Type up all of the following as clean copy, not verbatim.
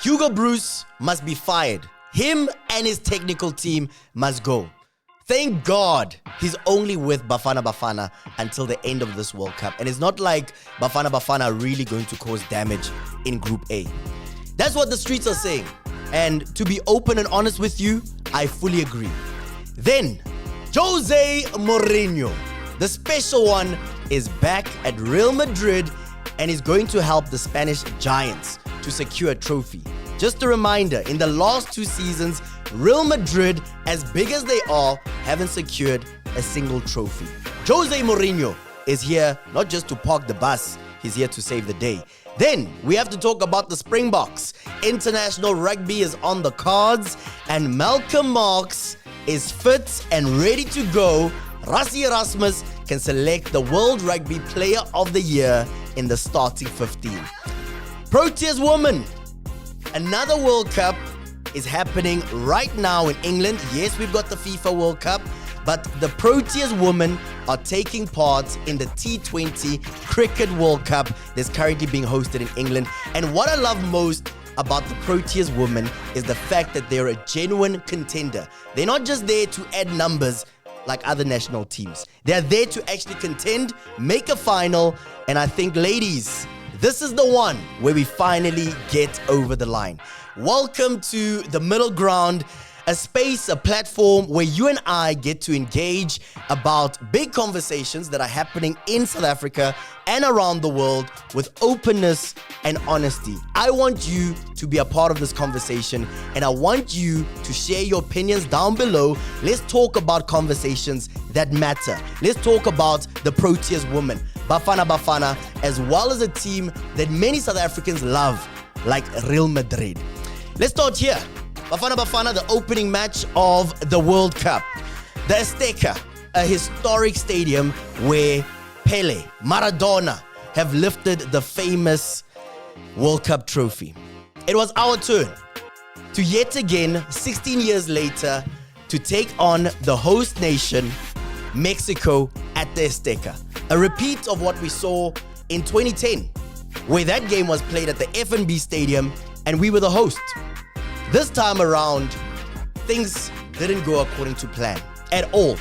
Hugo Bruce must be fired. Him and his technical team must go. Thank God he's only with Bafana until the end of this World Cup. And it's not like Bafana are really going to cause damage in Group A. That's what the streets are saying. And to be open and honest with you, I fully agree. Then, José Mourinho, the special one, is back at Real Madrid and is going to help the Spanish Giants to secure a trophy. Just a reminder, in the last 2 seasons, Real Madrid, as big as they are, haven't secured a single trophy. José Mourinho is here not just to park the bus, he's here to save the day. Then we have to talk about the Springboks. International rugby is on the cards and Malcolm Marx is fit and ready to go. Rassie Erasmus can select the World Rugby Player of the Year in the starting 15. Proteas Women. Another World Cup is happening right now in England. Yes, we've got the FIFA World Cup, but the Proteas Women are taking part in the T20 Cricket World Cup that's currently being hosted in England. And what I love most about the Proteas Women is the fact that they're a genuine contender. They're not just there to add numbers like other national teams. They're there to actually contend, make a final, and I think, ladies, this is the one where we finally get over the line. Welcome to the middle ground, a space, a platform where you and I get to engage about big conversations that are happening in South Africa and around the world with openness and honesty. I want you to be a part of this conversation and I want you to share your opinions down below. Let's talk about conversations that matter. Let's talk about the Proteas Women, Bafana, as well as a team that many South Africans love, like Real Madrid. Let's start here. Bafana, the opening match of the World Cup. The Azteca, a historic stadium where Pele, Maradona have lifted the famous World Cup trophy. It was our turn to yet again, 16 years later, to take on the host nation, Mexico, at the Azteca. A repeat of what we saw in 2010, where that game was played at the F&B Stadium and we were the host. This time around, things didn't go according to plan at all.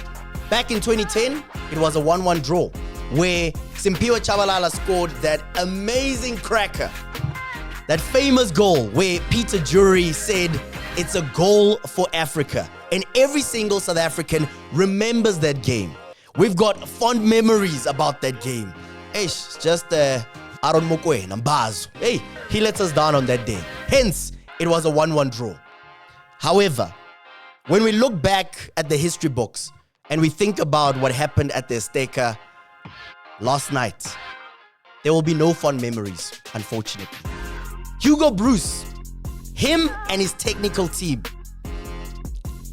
Back in 2010, it was a 1-1 draw where Simpiwe Tshabalala scored that amazing cracker, that famous goal where Peter Jury said, "It's a goal for Africa." And every single South African remembers that game. We've got fond memories about that game. It's just Aaron Mokoena Mbazo. Hey, he let us down on that day. Hence, it was a 1-1 draw. However, when we look back at the history books and we think about what happened at the Azteca last night, there will be no fond memories, unfortunately. Hugo Bruce, him and his technical team.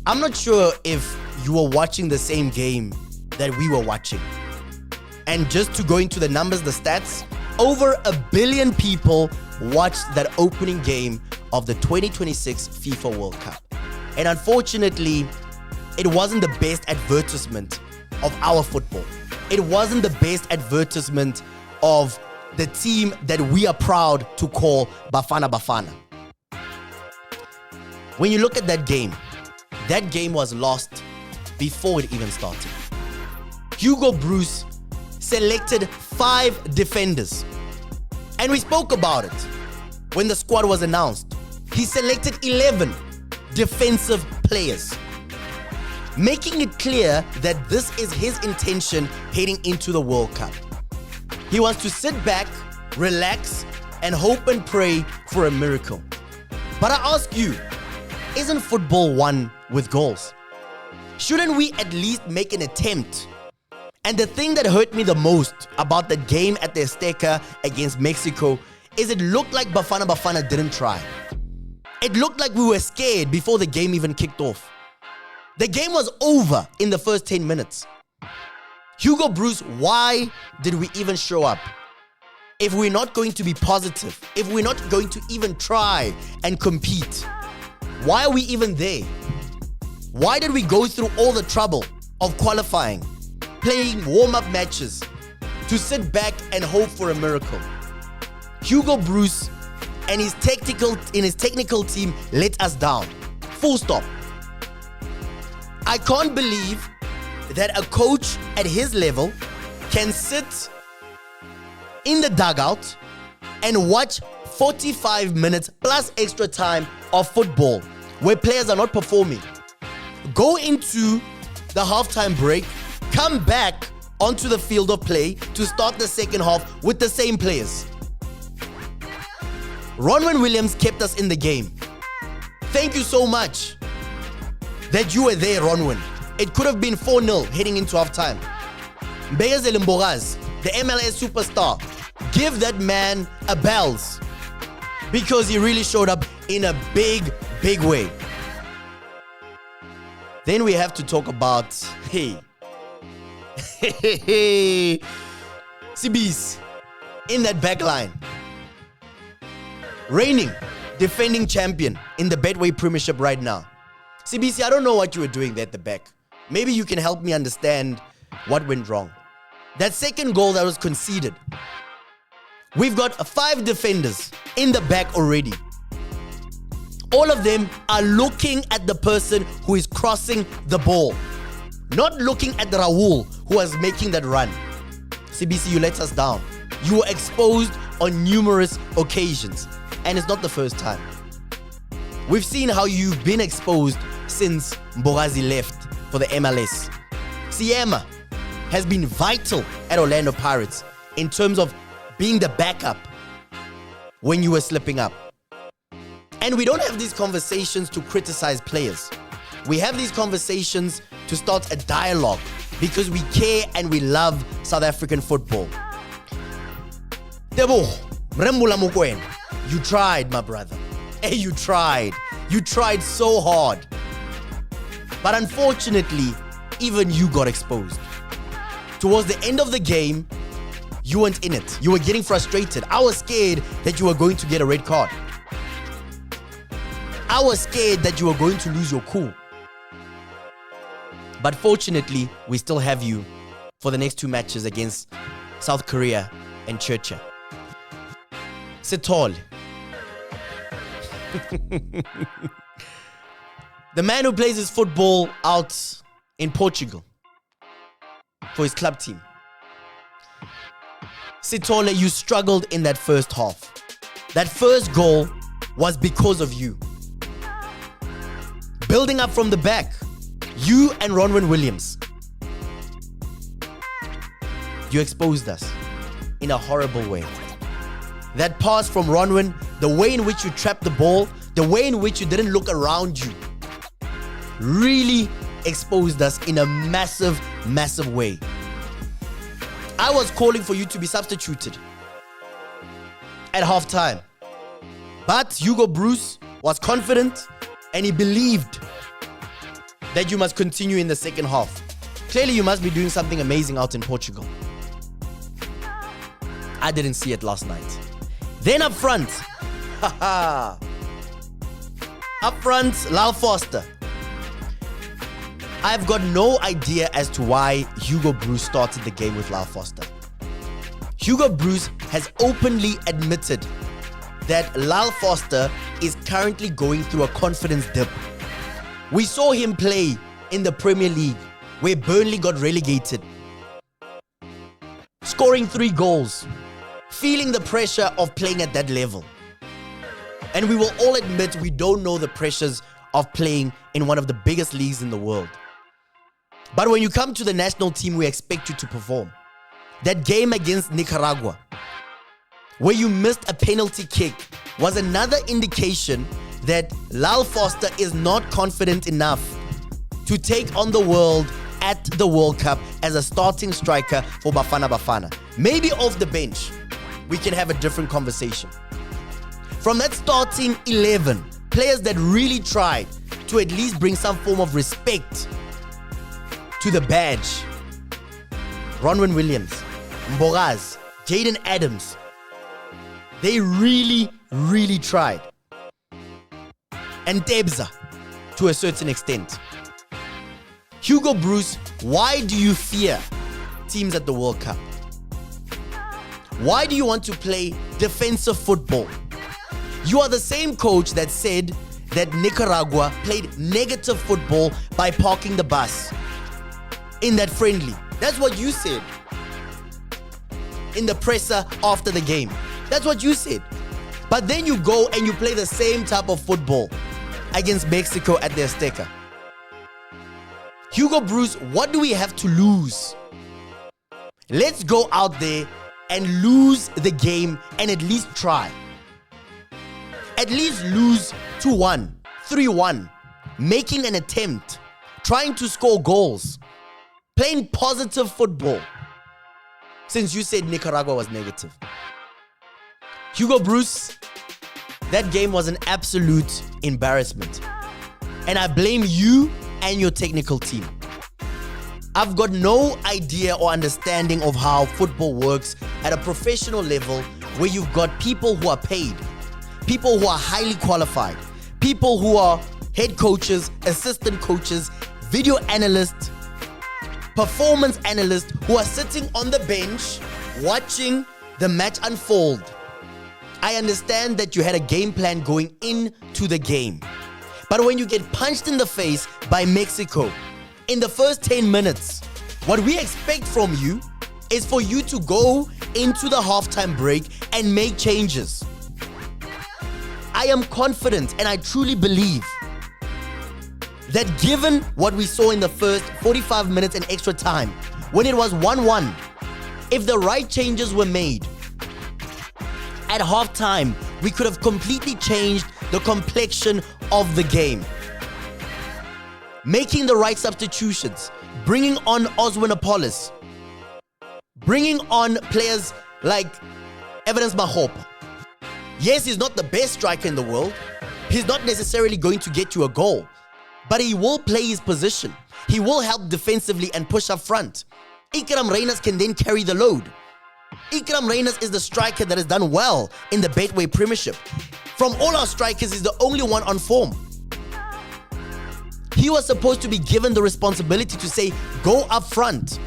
I'm not sure if you were watching the same game that we were watching. And just to go into the numbers, the stats, over 1 billion people watched that opening game of the 2026 FIFA World Cup. And unfortunately, it wasn't the best advertisement of our football. It wasn't the best advertisement of the team that we are proud to call Bafana. When you look at that game was lost before it even started. Hugo Bruce selected 5 defenders. And we spoke about it when the squad was announced. He selected 11 defensive players, making it clear that this is his intention heading into the World Cup. He wants to sit back, relax, and hope and pray for a miracle. But I ask you, isn't football won with goals? Shouldn't we at least make an attempt? And the thing that hurt me the most about the game at the Azteca against Mexico is it looked like Bafana didn't try. It looked like we were scared before the game even kicked off. The game was over in the first 10 minutes. Hugo Bruce, why did we even show up? If we're not going to be positive, if we're not going to even try and compete, why are we even there? Why did we go through all the trouble of qualifying, playing warm-up matches, to sit back and hope for a miracle? Hugo Bruce and his technical team let us down. Full stop. I can't believe that a coach at his level can sit in the dugout and watch 45 minutes plus extra time of football where players are not performing. Go into the halftime break, come back onto the field of play to start the second half with the same players. Ronwen Williams kept us in the game. Thank you so much that you were there, Ronwen. It could have been 4-0 heading into halftime. Mbeyazeli Mboraz, the MLS superstar, give that man a bells because he really showed up in a big, big way. Then we have to talk about, CBs in that back line. Reigning, defending champion in the Betway Premiership right now. CBC, I don't know what you were doing there at the back. Maybe you can help me understand what went wrong. That second goal that was conceded. We've got 5 defenders in the back already. All of them are looking at the person who is crossing the ball. Not looking at Raul, who was making that run. CBC, you let us down. You were exposed on numerous occasions. And it's not the first time. We've seen how you've been exposed since Mbogazi left for the MLS. Siema has been vital at Orlando Pirates in terms of being the backup when you were slipping up. And we don't have these conversations to criticize players. We have these conversations to start a dialogue because we care and we love South African football. Tebo, Mrembula Mokoena, you tried, my brother. Hey, you tried. You tried so hard. But unfortunately, even you got exposed. Towards the end of the game, you weren't in it. You were getting frustrated. I was scared that you were going to get a red card. I was scared that you were going to lose your cool. But fortunately, we still have you for the next 2 matches against South Korea and Churchill. Setol. The man who plays his football out in Portugal for his club team. Sitole, you struggled in that first half. That first goal was because of you. Building up from the back, you and Ronwen Williams. You exposed us in a horrible way. That pass from Ronwen, the way in which you trapped the ball, the way in which you didn't look around you, really exposed us in a massive, massive way. I was calling for you to be substituted at halftime. But Hugo Bruce was confident and he believed that you must continue in the second half. Clearly, you must be doing something amazing out in Portugal. I didn't see it last night. Then up front, up front, Lyle Foster. I've got no idea as to why Hugo Bruce started the game with Lyle Foster. Hugo Bruce has openly admitted that Lyle Foster is currently going through a confidence dip. We saw him play in the Premier League where Burnley got relegated, scoring 3 goals, feeling the pressure of playing at that level. And we will all admit we don't know the pressures of playing in one of the biggest leagues in the world. But when you come to the national team, we expect you to perform. That game against Nicaragua, where you missed a penalty kick, was another indication that Lyle Foster is not confident enough to take on the world at the World Cup as a starting striker for Bafana. Maybe off the bench, we can have a different conversation. From that starting 11, players that really tried to at least bring some form of respect to the badge. Ronwen Williams, Mboraz, Jaden Adams. They really, really tried. And Debza, to a certain extent. Hugo Bruce, why do you fear teams at the World Cup? Why do you want to play defensive football? You are the same coach that said that Nicaragua played negative football by parking the bus in that friendly. That's what you said in the presser after the game. That's what you said. But then you go and you play the same type of football against Mexico at the Azteca. Hugo Bruce, what do we have to lose? Let's go out there and lose the game and at least try. At least lose 2-1, 3-1, making an attempt, trying to score goals, playing positive football. Since you said Nicaragua was negative. Hugo Bruce, that game was an absolute embarrassment. And I blame you and your technical team. I've got no idea or understanding of how football works at a professional level where you've got people who are paid, people who are highly qualified, people who are head coaches, assistant coaches, video analysts, performance analysts who are sitting on the bench watching the match unfold. I understand that you had a game plan going into the game. But when you get punched in the face by Mexico in the first 10 minutes, what we expect from you is for you to go into the halftime break and make changes. I am confident and I truly believe that given what we saw in the first 45 minutes and extra time, when it was 1-1, if the right changes were made, at halftime, we could have completely changed the complexion of the game. Making the right substitutions, bringing on Oswin Apollos, bringing on players like Evidence Mahop. Yes, he's not the best striker in the world. He's not necessarily going to get you a goal, but he will play his position. He will help defensively and push up front. Ikram Reyners can then carry the load. Ikram Reyners is the striker that has done well in the Betway Premiership. From all our strikers, he's the only one on form. He was supposed to be given the responsibility to say, go up front,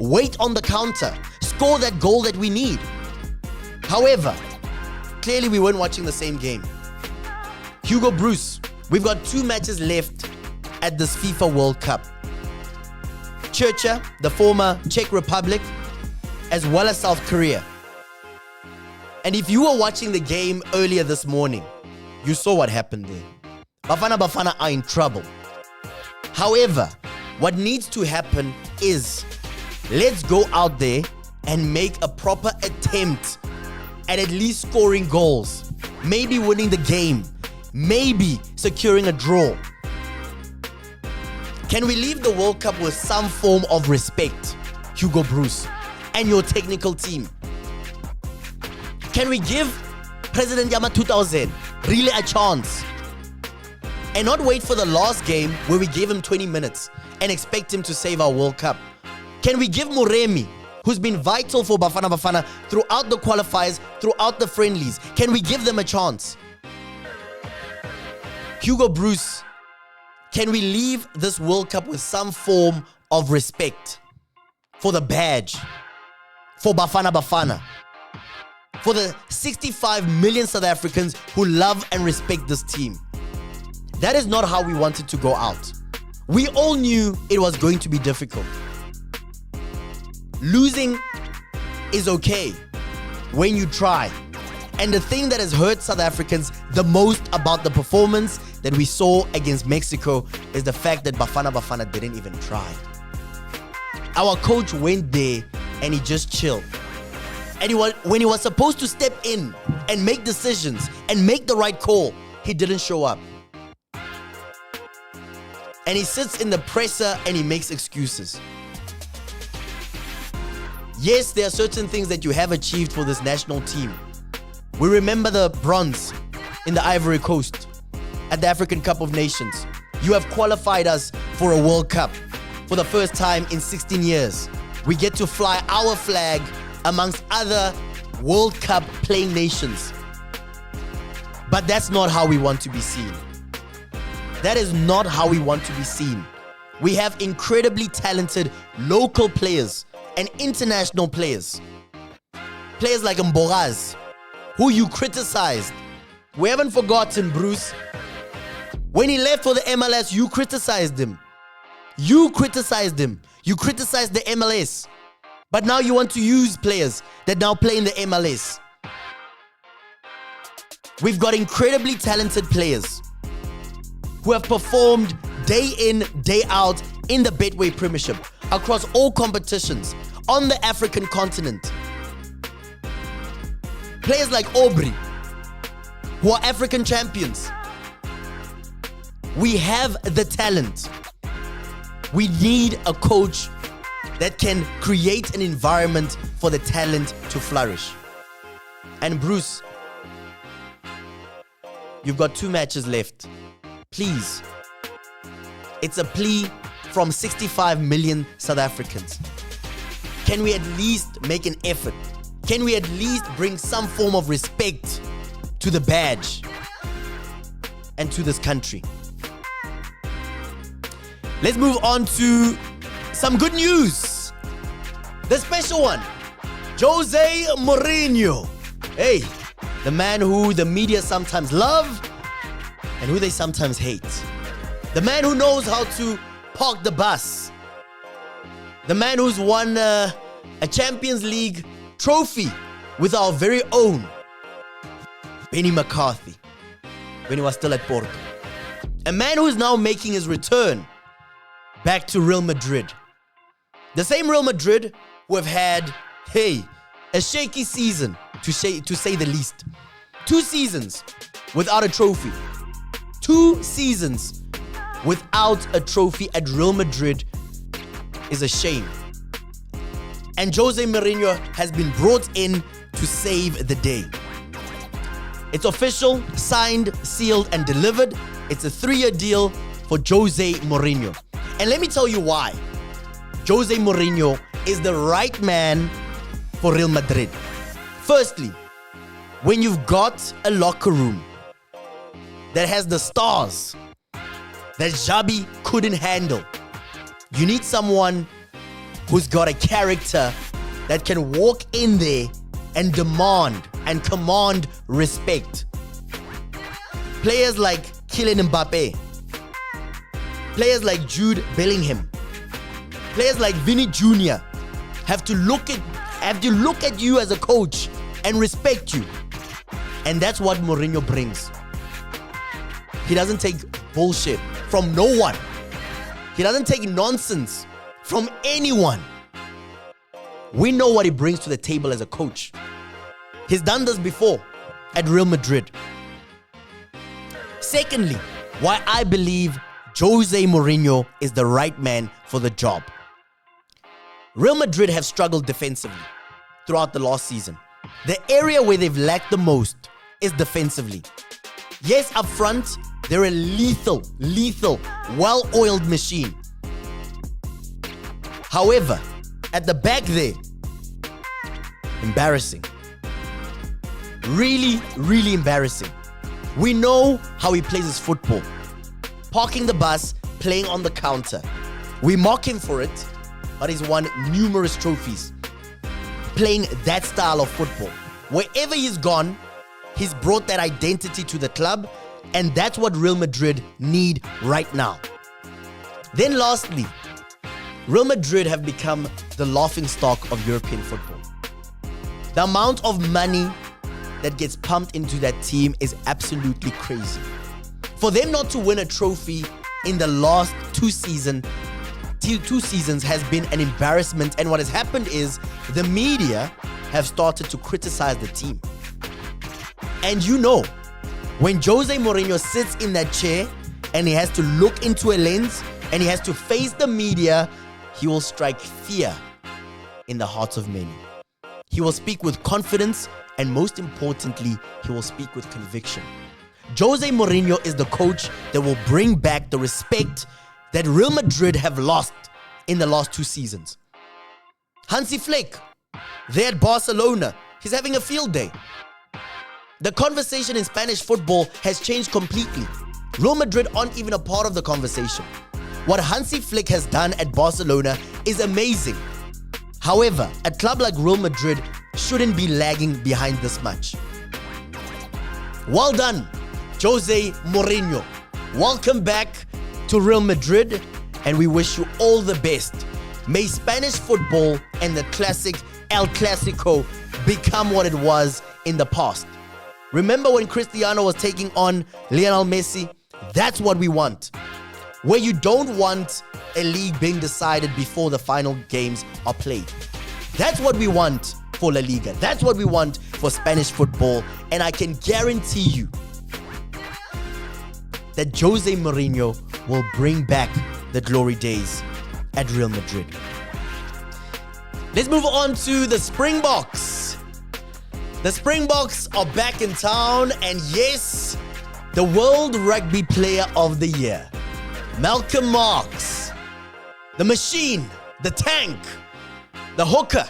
wait on the counter, score that goal that we need. However, clearly we weren't watching the same game. Hugo Bruce, we've got 2 matches left at this FIFA World Cup. Churcha, the former Czech Republic, as well as South Korea. And if you were watching the game earlier this morning, you saw what happened there. Bafana are in trouble. However, what needs to happen is let's go out there and make a proper attempt at least scoring goals, maybe winning the game, maybe securing a draw. Can we leave the World Cup with some form of respect, Hugo Bruce and your technical team? Can we give President Yama 2000 really a chance and not wait for the last game where we gave him 20 minutes and expect him to save our World Cup? Can we give Moremi, who's been vital for Bafana throughout the qualifiers, throughout the friendlies, can we give them a chance? Hugo Bruce, can we leave this World Cup with some form of respect for the badge, for Bafana, for the 65 million South Africans who love and respect this team? That is not how we wanted to go out. We all knew it was going to be difficult. Losing is okay when you try. And the thing that has hurt South Africans the most about the performance that we saw against Mexico is the fact that Bafana didn't even try. Our coach went there and he just chilled. And when he was supposed to step in and make decisions and make the right call, he didn't show up. And he sits in the presser and he makes excuses. Yes, there are certain things that you have achieved for this national team. We remember the bronze in the Ivory Coast at the African Cup of Nations. You have qualified us for a World Cup for the first time in 16 years. We get to fly our flag amongst other World Cup playing nations. But that's not how we want to be seen. That is not how we want to be seen. We have incredibly talented local players and international players. Players like Mboraz, who you criticized We haven't forgotten, Bruce. When he left for the MLS, you criticized him. You criticized him. You criticized the MLS. But now you want to use players that now play in the MLS. We've got incredibly talented players who have performed day in, day out in the Betway Premiership across all competitions on the African continent. Players like Aubrey, who are African champions. We have the talent. We need a coach that can create an environment for the talent to flourish. And Bruce, you've got 2 matches left. Please. It's a plea from 65 million South Africans. Can we at least make an effort? Can we at least bring some form of respect to the badge and to this country? Let's move on to some good news. The special one. José Mourinho. Hey, the man who the media sometimes love and who they sometimes hate. The man who knows how to park the bus. The man who's won a Champions League trophy with our very own Benny McCarthy when he was still at Porto. A man who is now making his return back to Real Madrid. The same Real Madrid who have had, a shaky season, to say the least. 2 seasons without a trophy. 2 seasons without a trophy at Real Madrid is a shame. And José Mourinho has been brought in to save the day. It's official, signed, sealed, and delivered. It's a 3-year deal for José Mourinho. And let me tell you why. José Mourinho is the right man for Real Madrid. Firstly, when you've got a locker room that has the stars that Xabi couldn't handle, you need someone who's got a character that can walk in there and demand and command respect. Players like Kylian Mbappe, players like Jude Bellingham, players like Vinny Jr. have to look at you as a coach and respect you. And that's what Mourinho brings. He doesn't take bullshit from no one. He doesn't take nonsense from anyone. We know what he brings to the table as a coach. He's done this before at Real Madrid. Secondly, why I believe José Mourinho is the right man for the job. Real Madrid have struggled defensively throughout the last season. The area where they've lacked the most is defensively. Yes, up front, they're a lethal, well-oiled machine. However, at the back there, embarrassing. Really embarrassing. We know how he plays his football. Parking the bus, playing on the counter. We mock him for it, but he's won numerous trophies playing that style of football. Wherever he's gone, he's brought that identity to the club, and that's what Real Madrid need right now. Then lastly, Real Madrid have become the laughingstock of European football. The amount of money that gets pumped into that team is absolutely crazy. For them not to win a trophy in the last 2 seasons has been an embarrassment. And what has happened is the media have started to criticize the team. And you know, when José Mourinho sits in that chair and he has to look into a lens and he has to face the media, he will strike fear in the hearts of many. He will speak with confidence, and most importantly, he will speak with conviction. José Mourinho is the coach that will bring back the respect that Real Madrid have lost in the last 2 seasons. Hansi Flick, there at Barcelona, he's having a field day. The conversation in Spanish football has changed completely. Real Madrid aren't even a part of the conversation. What Hansi Flick has done at Barcelona is amazing. However, a club like Real Madrid shouldn't be lagging behind this much. Well done, José Mourinho. Welcome back to Real Madrid, and we wish you all the best. May Spanish football and the classic El Clasico become what it was in the past. Remember when Cristiano was taking on Lionel Messi? That's what we want. Where you don't want a league being decided before the final games are played. That's what we want for La Liga. That's what we want for Spanish football. And I can guarantee you that José Mourinho will bring back the glory days at Real Madrid. Let's move on to the Springboks. The Springboks are back in town, and yes, the World Rugby Player of the Year, Malcolm Marx, the machine, the tank, the hooker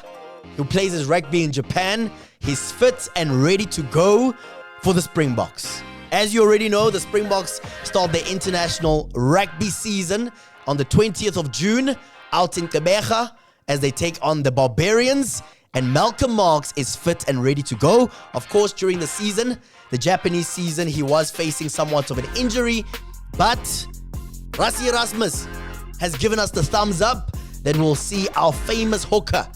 who plays his rugby in Japan, he's fit and ready to go for the Springboks. As you already know, the Springboks start their international rugby season on the 20th of June out in Gqeberha as they take on the Barbarians. And Malcolm Marx is fit and ready to go. Of course, during the season, the Japanese season, he was facing somewhat of an injury. But Rassie Erasmus has given us the thumbs up that we'll see our famous hooker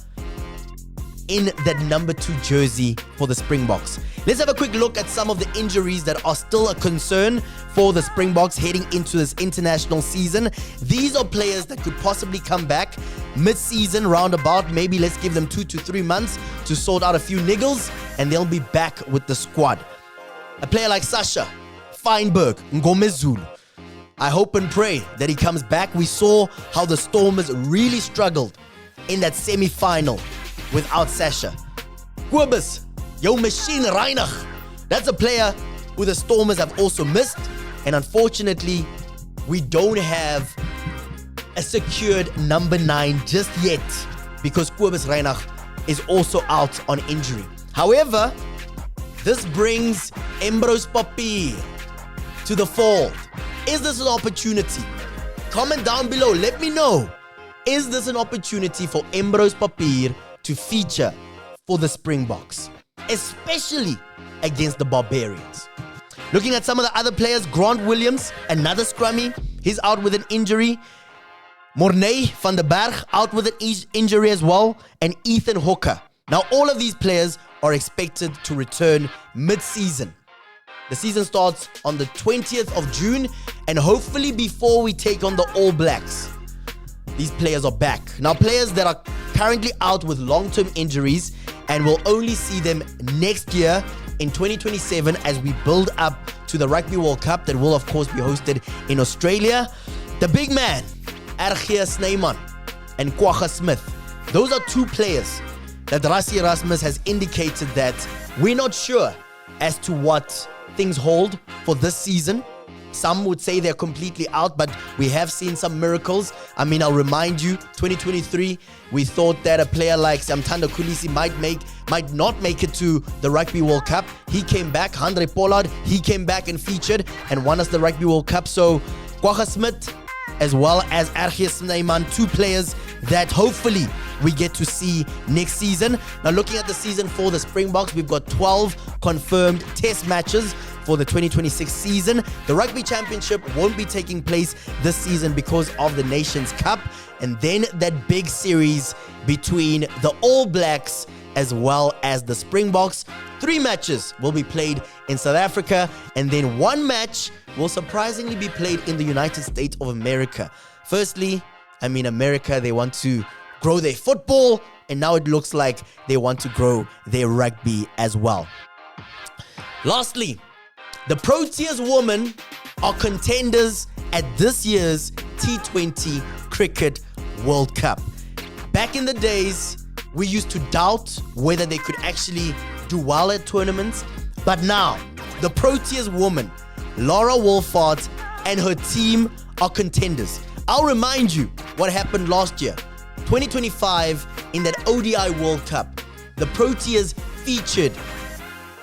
in that number 2 jersey for the Springboks. Let's have a quick look at some of the injuries that are still a concern for the Springboks heading into this international season. These are players that could possibly come back mid-season roundabout. Maybe let's give them 2 to 3 months to sort out a few niggles, and they'll be back with the squad. A player like Sasha Feinberg Ngomezulu, I hope and pray that he comes back. We saw how the Stormers really struggled in that semi-final without Sasha. Kobus, yo machine Reinach. That's a player who the Stormers have also missed. And unfortunately, we don't have a secured number 9 just yet because Kobus Reinach is also out on injury. However, this brings Embros Papier to the fold. Is this an opportunity? Comment down below. Let me know. Is this an opportunity for Embros Papier to feature for the Springboks, especially against the Barbarians? Looking at some of the other players, Grant Williams, another scrummy, he's out with an injury. Mornay van der Berg out with an injury as well, and Ethan Hooker. Now all of these players are expected to return mid-season. The season starts on the 20th of June, and hopefully before we take on the All Blacks, these players are back. Now, players that are currently out with long-term injuries and will only see them next year in 2027 as we build up to the Rugby World Cup that will, of course, be hosted in Australia. The big man, Argeir Snyman and Kwagga Smith. Those are 2 players that Rassie Erasmus has indicated that we're not sure as to what things hold for this season. Some would say they're completely out, but we have seen some miracles. I mean, I'll remind you, 2023, we thought that a player like Samthanda Khulisi might not make it to the Rugby World Cup. He came back. Andre Pollard, he came back and featured and won us the Rugby World Cup. So, Kwagga Smith as well as Argeir Snyman, 2 players that hopefully we get to see next season. Now, looking at the season for the Springboks, we've got 12 confirmed test matches for the 2026 season. The Rugby Championship won't be taking place this season because of the Nations Cup. And then that big series between the All Blacks as well as the Springboks. 3 matches will be played in South Africa, and then 1 match will surprisingly be played in the United States of America. Firstly, I mean, America, they want to grow their football, and now it looks like they want to grow their rugby as well. Lastly, the Proteas Women are contenders at this year's T20 Cricket World Cup. Back in the days, we used to doubt whether they could actually do well at tournaments, but now the Proteas Women, Laura Wolfart and her team are contenders. I'll remind you what happened last year. 2025 in that ODI World Cup, the Proteas featured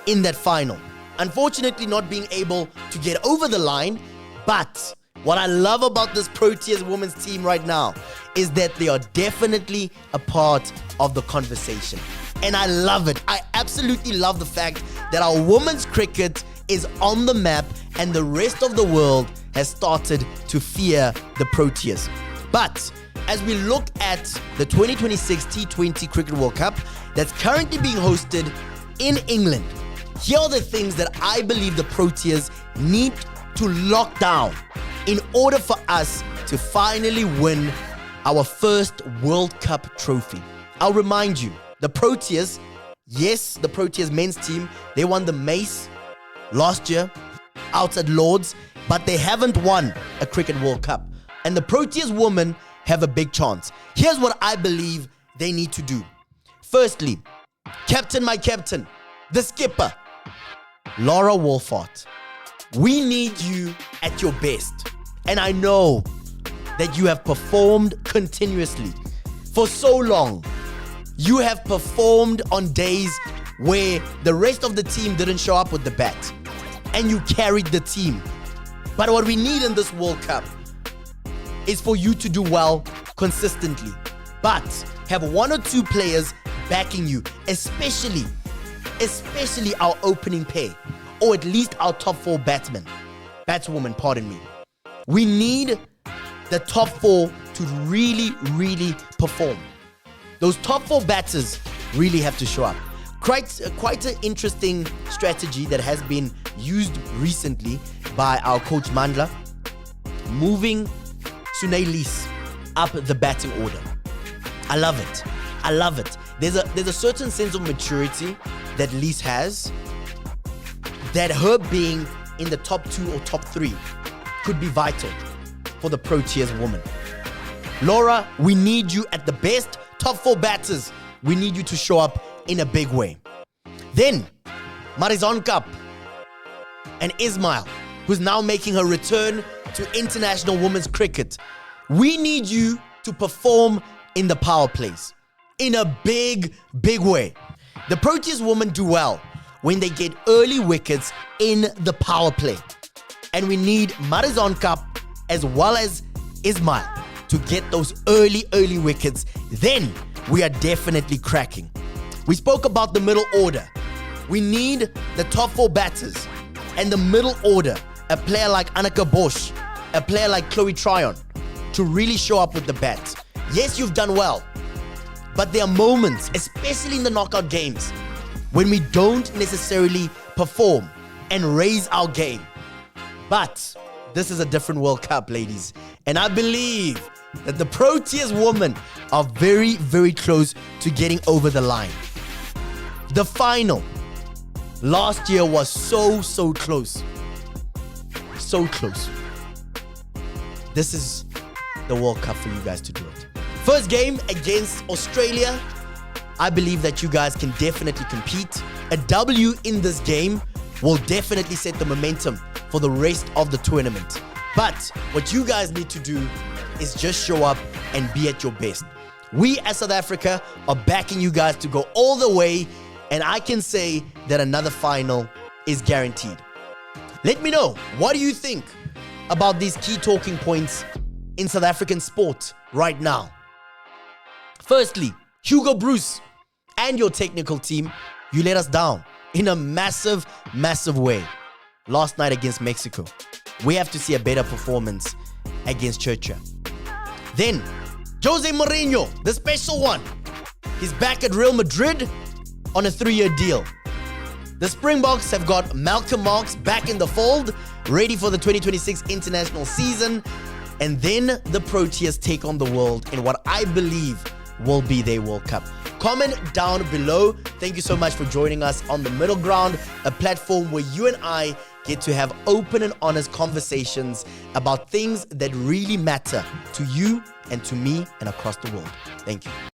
in that final. Unfortunately, not being able to get over the line, but what I love about this Proteas women's team right now is that they are definitely a part of the conversation. And I love it. I absolutely love the fact that our women's cricket is on the map and the rest of the world has started to fear the Proteas. But as we look at the 2026 T20 Cricket World Cup that's currently being hosted in England, here are the things that I believe the Proteas need to lock down in order for us to finally win our first World Cup trophy. I'll remind you, the Proteas, yes, the Proteas men's team, they won the Mace last year out at Lords, but they haven't won a Cricket World Cup. And the Proteas women have a big chance. Here's what I believe they need to do. Firstly, my captain, the skipper, Laura Wolfart. We need you at your best. And I know that you have performed continuously for so long. You have performed on days where the rest of the team didn't show up with the bat, and you carried the team. But what we need in this World Cup is for you to do well consistently, but have one or two players backing you, especially our opening pair, or at least our top four batswomen, pardon me. We need the top four to really, really perform. Those top four batters really have to show up. Quite an interesting strategy that has been used recently by our coach Mandla, moving Sunay Lees up the batting order. I love it. There's a certain sense of maturity that Lees has, that her being in the top 2 or top 3 could be vital for the Proteas woman. Laura, we need you at the best. Top 4 batters, we need you to show up in a big way. Then, Marizon and Ismail, who's now making her return to international women's cricket. We need you to perform in the power plays in a big, big way. The Proteas women do well when they get early wickets in the power play. And we need Marizon as well as Ismail to get those early wickets. Then we are definitely cracking. We spoke about the middle order. We need the top 4 batters and the middle order, a player like Annika Bosch, a player like Chloe Tryon, to really show up with the bat. Yes, you've done well, but there are moments, especially in the knockout games, when we don't necessarily perform and raise our game. But this is a different World Cup, ladies. And I believe that the Proteas women are very, very close to getting over the line. The final last year was so close. So close. This is the World Cup for you guys to do it. First game against Australia. I believe that you guys can definitely compete. A W in this game will definitely set the momentum for the rest of the tournament. But what you guys need to do is just show up and be at your best. We as South Africa are backing you guys to go all the way, and I can say that another final is guaranteed. Let me know, what do you think about these key talking points in South African sport right now? Firstly, Hugo Bruce and your technical team, you let us down in a massive way last night against Mexico. We have to see a better performance against Churchill. Then, José Mourinho, the special one. He's back at Real Madrid on a 3-year deal. The Springboks have got Malcolm Marx back in the fold, ready for the 2026 international season. And then the Proteas take on the world in what I believe will be their World Cup. Comment down below. Thank you so much for joining us on The Middle Ground, a platform where you and I get to have open and honest conversations about things that really matter to you and to me and across the world. Thank you.